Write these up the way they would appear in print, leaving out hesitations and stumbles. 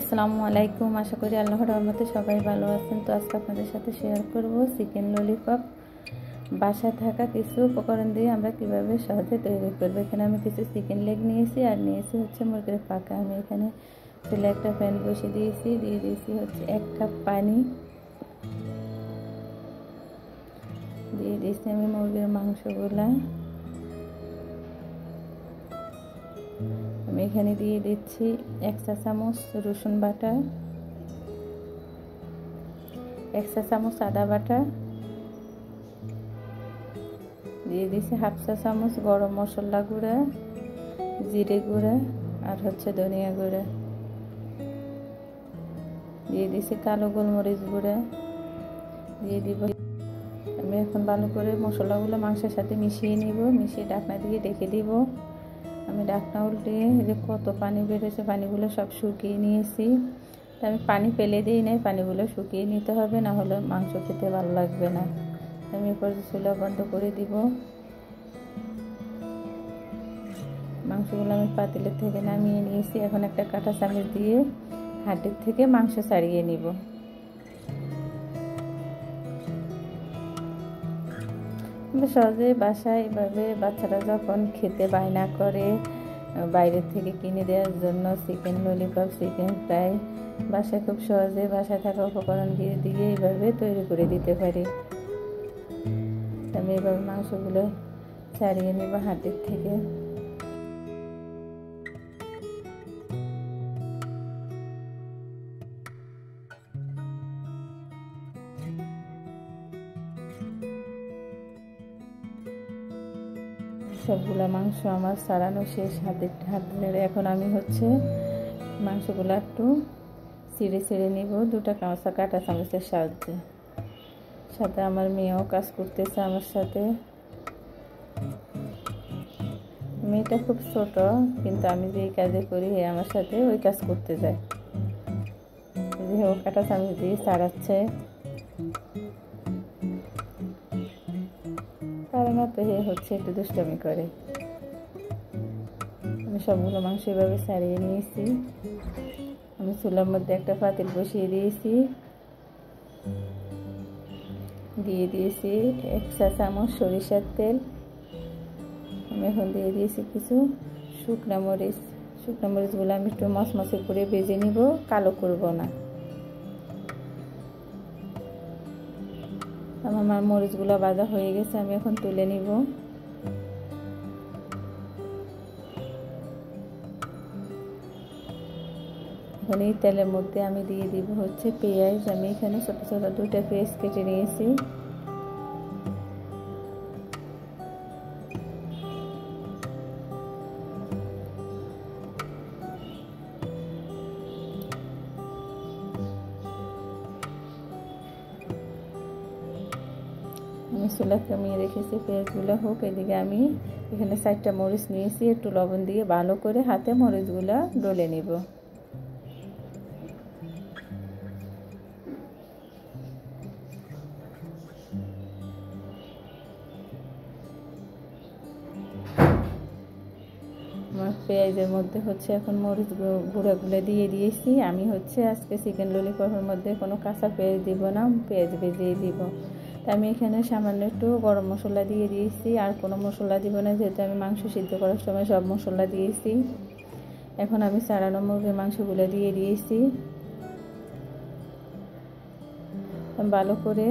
আসসালামু আলাইকুম। আশা করি আল্লাহর রহমতে সবাই ভালো আছেন। তো আজকে আপনাদের সাথে শেয়ার করব চিকেন ললিপপ বাসায় থাকা কিছু উপকরণ দিয়ে আমরা কিভাবে সহজে তৈরি করব। এখানে আমি কিছু চিকেন লেগ নিয়েছি আর নিয়েছি হচ্ছে মুরগির পাকা। আমি এখানে চুলে একটা প্যান বসিয়ে দিয়েছি, দিয়ে দিয়েছি হচ্ছে 1 কাপ পানি, দিয়ে দিয়েছি আমি মুরগির মাংসগুলা। আমি এখানে দিয়ে দিচ্ছি 1 চা চামচ রসুন বাটা, 1 চা চামচ আদা বাটা, দিয়ে দিচ্ছি 1/2 চা চামচ গরম মশলা গুঁড়া, জিরে গুঁড়া আর হচ্ছে ধনিয়া গুঁড়া, দিয়ে দিচ্ছি কালো গোলমরিচ গুঁড়া, দিয়ে দিব। আমি এখন ভালো করে মশলাগুলো মাংসের সাথে মিশিয়ে নিব, মিশিয়ে ঢাকনা দিয়ে ঢেকে দিব। আমি ঢাকনা উল্টিয়ে যে কত পানি বেরোছে, পানিগুলো সব শুকিয়ে নিয়েছি। তো আমি পানি ফেলে দিই নাই, পানিগুলো শুকিয়ে নিতে হবে, না হলে মাংস খেতে ভালো লাগবে না। আমি এরপর চুলা বন্ধ করে দিব। মাংসগুলো আমি পাতিলের থেকে নামিয়ে নিয়েছি। এখন একটা কাঁটা চামচ দিয়ে হাড্ডির থেকে মাংস ছাড়িয়ে নিব। সহজে বাসায় এভাবে বাচ্চারা যখন খেতে বায়না করে বাইরের থেকে কিনে দেওয়ার জন্য চিকেন ললিপপ, চিকেন ফ্রাই বাসায় খুব সহজে বাসায় থাকা উপকরণ দিয়ে এইভাবে তৈরি করে দিতে পারি। আমি এভাবে মাংসগুলো ছাড়িয়ে নেব হাড্ডির থেকে। সবগুলা মাংস আমার ছাড়ানো শেষ হাতের। এখন আমি হচ্ছে মাংসগুলো একটু ছিঁড়ে নিব 2টা কাঁটা চামচের সাহায্যে। সাথে আমার মেয়েও কাজ করতেছে আমার সাথে। মেয়েটা খুব ছোট, কিন্তু আমি যেই কাজে করি আমার সাথে ওই কাজ করতে যায়। ও কাঁটা চামচ দিয়ে ছাড়াচ্ছে, না তো হে হচ্ছে একটু দুষ্টামি করে। আমি সবগুলো মাংস এভাবে ছাড়িয়ে নিয়েছি। আমি চুলার মধ্যে একটা পাতিল বসিয়ে দিয়েছি, দিয়ে দিয়েছি 1 চা চামচ সরিষার তেল। আমি এখন দিয়ে দিয়েছি কিছু শুকনো মরিচ। শুকনো মরিচগুলো আমি একটু মচমচে করে ভেজে নিব, কালো করব না। আমার মরিচগুলো ভাজা হয়ে গেছে, আমি এখন তুলে নিব। এখন এই তেলের মধ্যে আমি দিয়ে দিব হচ্ছে পেঁয়াজ। আমি এখানে ছোট ছোট 2টা পেঁয়াজ কেটে নিয়েছি। আমি চুলা কমিয়ে রেখেছি, পেঁয়াজগুলো হোক। এদিকে আমি এখানে 4টা মরিচ নিয়েছি, একটু লবণ দিয়ে ভালো করে হাতে মরিচগুলো ডলে নিব। আমার পেঁয়াজের মধ্যে হচ্ছে এখন মরিচ গুঁড়াগুলো দিয়ে দিয়েছি। আমি হচ্ছে আজকে চিকেন ললিপপের মধ্যে কোনো কাঁচা পেঁয়াজ দিব না, পেঁয়াজ ভেজেই দিব। আমি এখানে সামান্য একটু গরম মশলা দিয়ে দিয়েছি, আর কোনো মশলা দিব না, যেহেতু আমি মাংস সিদ্ধ করার সময় সব মশলা দিয়েছি। এখন আমি ছাড়ানো মুরগির মাংসগুলো দিয়ে দিয়েছি। ভালো করে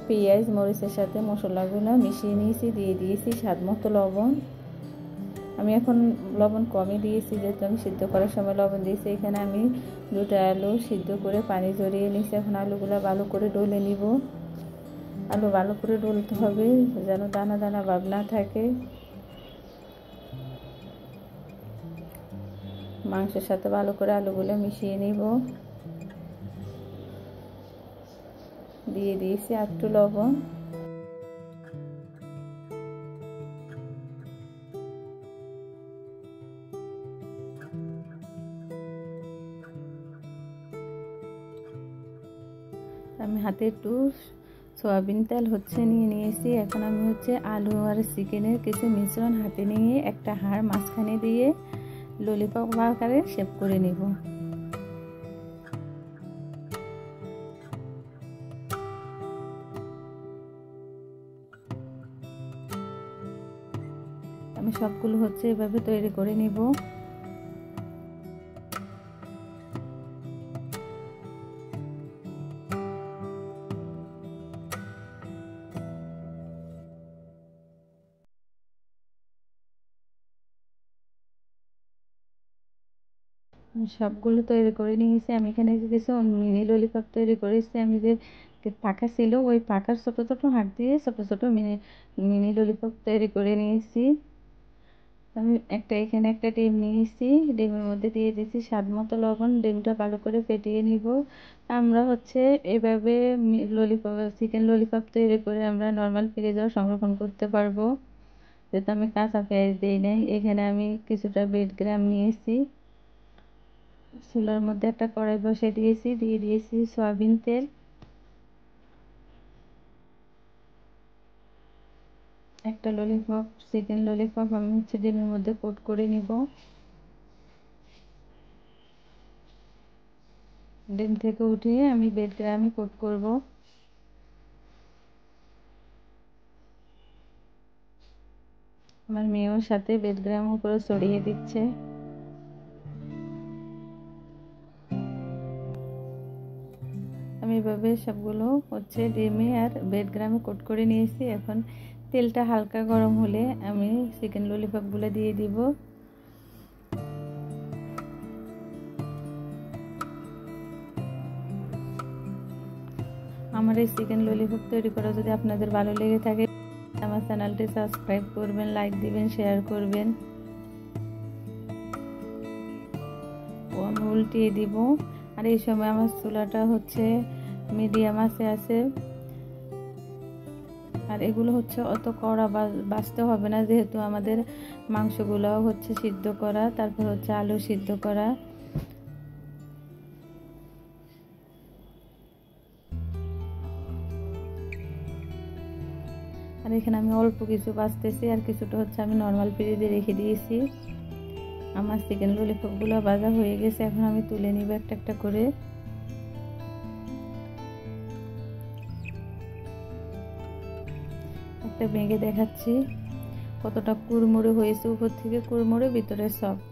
পেঁয়াজ মরিচের সাথে মশলাগুলো মিশিয়ে নিয়েছি, দিয়ে দিয়েছি স্বাদ মতো লবণ। আমি এখন লবণ কমই দিয়েছি, যেহেতু আমি সিদ্ধ করার সময় লবণ দিয়েছি। এখানে আমি 2টা আলু সিদ্ধ করে পানি ঝরিয়ে নিয়েছি। এখন আলুগুলো ভালো করে ডলে নিব। আলু ভালো করে ডলতে হবে, যেন দানা দানা ভাব না থাকে। মাংসের সাথে ভালো করে আলুগুলো মিশিয়ে নিব। দিয়ে দিয়েছি একটু লবণ। আমি হাতে একটু সয়াবিন তেল হচ্ছে নিয়ে নিয়েছি। এখন আমি হচ্ছে আলু আর চিকেনের কিছু মিশ্রণ হাতে নিয়ে একটা হাড় মাঝখানে দিয়ে ললিপপ আকারে শেপ করে নিব। সবগুলো হচ্ছে এভাবে তৈরি করে নিব। সবগুলো তৈরি করে নিয়েছি। আমি এখানে কিছু মিনি ললিপপ তৈরি করেছি। আমি যে পাকা ছিল ওই পাকার ছোটো ছোটো হাত দিয়ে ছোটো ছোটো মিনি মিনি ললিপপ তৈরি করে নিয়েছি। আমি এখানে একটা ডিম নিয়েছি, ডিমের মধ্যে দিয়ে দিয়েছি স্বাদ মতো লবণ। ডিমটা ভালো করে ফেটিয়ে নিব। আমরা হচ্ছে এভাবে ললিপপ চিকেন ললিপপ তৈরি করে আমরা নর্মাল ফ্রিজেও সংরক্ষণ করতে পারবো, যেহেতু আমি কাঁচা পেঁয়াজ দিই নাই। এখানে আমি কিছুটা বিট গ্রাম নিয়েছি। চুলার মধ্যে একটা কড়াই বসিয়ে দিয়েছি, দিয়ে দিয়েছি সয়াবিন তেল। একটা ললিপপ চিকেন ললিপপ আমি হচ্ছে ডিমের মধ্যে কোট করে নিব। ডিম থেকে উঠিয়ে আমি বেড গ্রামে কোট করব। আমার মেয়েও সাথে বেড গ্রাম উপরে ছড়িয়ে দিচ্ছে। আমি এভাবে সবগুলো হচ্ছে ডিমে আর বেড গ্রামে কোট করে নিয়েছি। এখন তেলটা হালকা গরম হলে আমি চিকেন ললিপপগুলো দিয়ে দিব। আমার এই চিকেন ললিপপ তৈরি করা যদি আপনাদের ভালো লেগে থাকে আমার চ্যানেলটি সাবস্ক্রাইব করবেন, লাইক দিবেন, শেয়ার করবেন। আমি উল্টিয়ে দিব। আর এই সময় আমার চুলাটা হচ্ছে মিডিয়াম আঁচে আছে। আর এগুলো হচ্ছে অত কড়া বাছতে হবে না, যেহেতু আমাদের মাংসগুলোও হচ্ছে সিদ্ধ করা, তারপর হচ্ছে আলু সিদ্ধ করা। আর এখানে আমি অল্প কিছু বাছতেছি, আর কিছুটা হচ্ছে আমি নর্মাল ফ্রিজে রেখে দিয়েছি। আমার চিকেন ললিপপগুলো ভাজা হয়ে গেছে। এখন আমি তুলে নিব একটা একটা করে। একটা ভেঙে দেখাচ্ছি কতটা কুড়মুড়ে হয়েছে, উপর থেকে কুড়মুড়ে ভিতরে সফট।